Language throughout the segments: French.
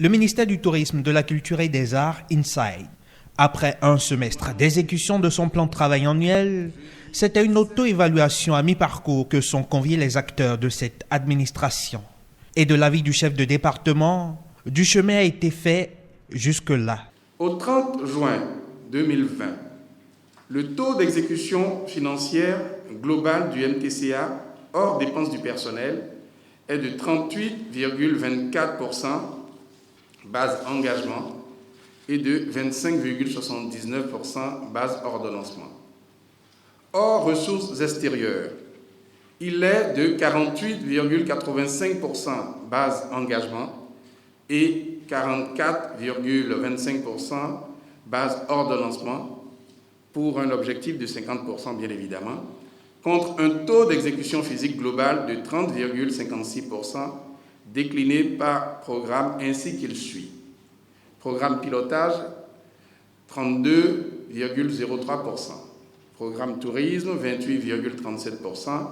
Le ministère du Tourisme, de la Culture et des Arts, INSIDE, après un semestre d'exécution de son plan de travail annuel, c'est à une auto-évaluation à mi-parcours que sont conviés les acteurs de cette administration. Et de l'avis du chef de département, du chemin a été fait jusque-là. Au 30 juin 2020, le taux d'exécution financière globale du MTCA, hors dépenses du personnel, est de 38,24%, base engagement, et de 25,79%, base ordonnancement. Hors ressources extérieures, il est de 48,85%, base engagement, et 44,25%, base ordonnancement, pour un objectif de 50% bien évidemment, contre un taux d'exécution physique global de 30,56%, décliné par programme ainsi qu'il suit. Programme pilotage, 32,03%. Programme tourisme, 28,37%.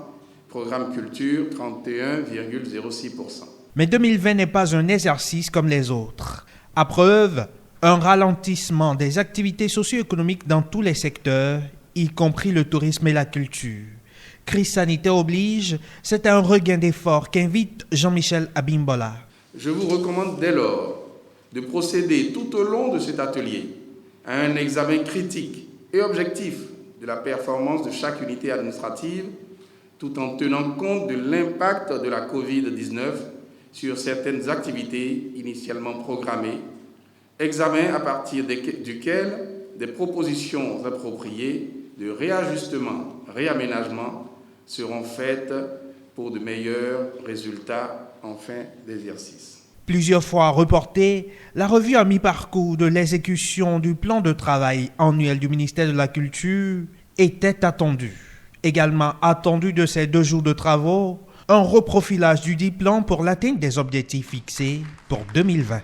Programme culture, 31,06%. Mais 2020 n'est pas un exercice comme les autres. À preuve, un ralentissement des activités socio-économiques dans tous les secteurs, y compris le tourisme et la culture. Crise sanitaire oblige, c'est un regain d'efforts qu'invite Jean-Michel Abimbola. Je vous recommande dès lors de procéder tout au long de cet atelier à un examen critique et objectif de la performance de chaque unité administrative, tout en tenant compte de l'impact de la COVID-19 sur certaines activités initialement programmées, examen à partir duquel des propositions appropriées de réajustement, réaménagement seront faites pour de meilleurs résultats en fin d'exercice. Plusieurs fois reportée, la revue à mi-parcours de l'exécution du plan de travail annuel du ministère de la Culture était attendue. Également attendu de ces 2 jours de travaux, un reprofilage du dit plan pour l'atteinte des objectifs fixés pour 2020.